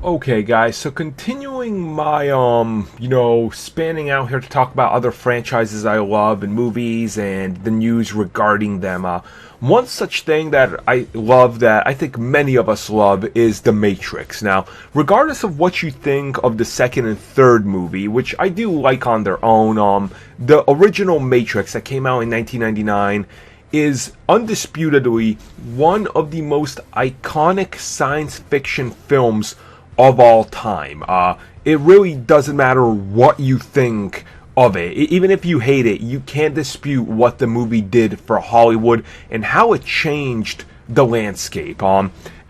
Okay, guys, so continuing my, spanning out here to talk about other franchises I love and movies and the news regarding them. One such thing that I love that I think many of us love is The Matrix. Now, regardless of what you think of the second and third movie, which I do like on their own, the original Matrix that came out in 1999 is undisputedly one of the most iconic science fiction films of all time. It really doesn't matter what you think of it. Even if you hate it, you can't dispute what the movie did for Hollywood and how it changed the landscape.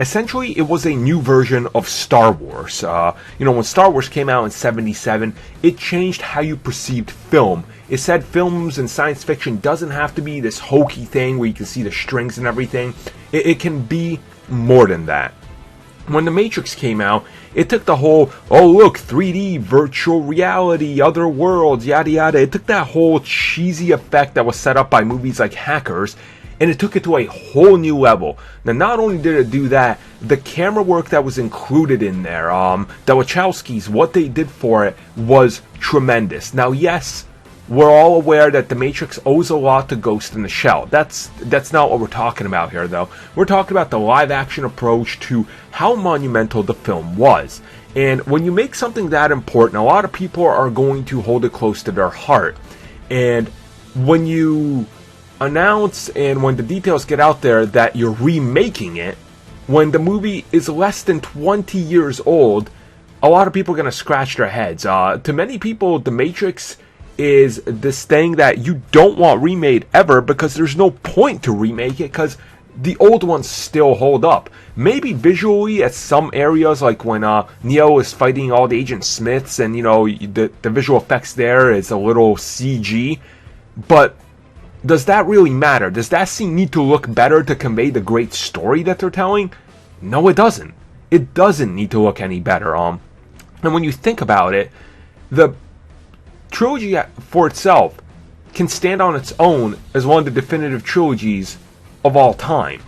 Essentially, it was a new version of Star Wars. When Star Wars came out in '77, it changed how you perceived film. It said films and science fiction doesn't have to be this hokey thing where you can see the strings and everything. It can be more than that. When The Matrix came out, it took the whole, 3D, virtual reality, other worlds, yada yada. It took that whole cheesy effect that was set up by movies like Hackers, and it took it to a whole new level. Now, not only did it do that, the camera work that was included in there, the Wachowskis, what they did for it was tremendous. Now, yes, we're all aware that The Matrix owes a lot to Ghost in the Shell. That's not what we're talking about here, though. We're talking about the live-action approach to how monumental the film was. And when you make something that important, a lot of people are going to hold it close to their heart. And when you announce and when the details get out there that you're remaking it, when the movie is less than 20 years old, a lot of people are going to scratch their heads. To many people, The Matrix is this thing that you don't want remade ever because there's no point to remake it because the old ones still hold up. Maybe visually at some areas, like when Neo is fighting all the Agent Smiths and, the visual effects there is a little CG. But does that really matter? Does that scene need to look better to convey the great story that they're telling? No, it doesn't. It doesn't need to look any better. And when you think about it, the trilogy for itself can stand on its own as one of the definitive trilogies of all time.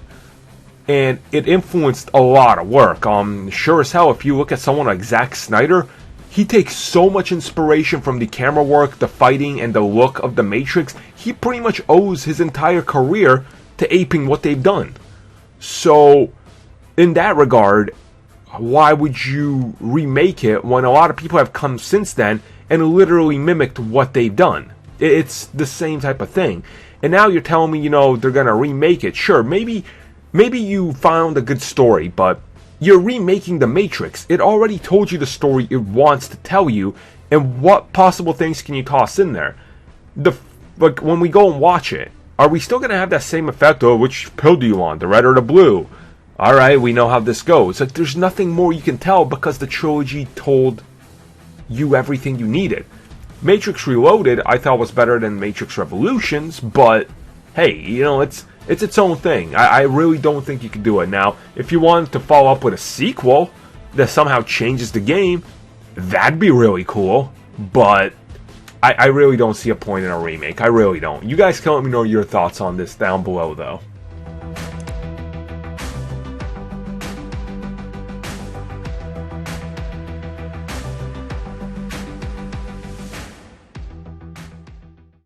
And it influenced a lot of work. Sure as hell, if you look at someone like Zack Snyder, he takes so much inspiration from the camera work, the fighting, and the look of The Matrix. He pretty much owes his entire career to aping what they've done. So, in that regard, why would you remake it when a lot of people have come since then and literally mimicked what they've done? It's the same type of thing. And now you're telling me, they're going to remake it. Sure, maybe you found a good story, but you're remaking The Matrix. It already told you the story it wants to tell you, and what possible things can you toss in there? Like, when we go and watch it, are we still going to have that same effect? Oh, which pill do you want, the red or the blue? Alright, we know how this goes. Like, there's nothing more you can tell because the trilogy told you everything you needed. Matrix Reloaded I thought was better than Matrix Revolutions, but hey, it's its own thing. I really don't think you can do it. Now, if you wanted to follow up with a sequel that somehow changes the game, that'd be really cool, but I really don't see a point in a remake. I really don't. You guys can let me know your thoughts on this down below, though.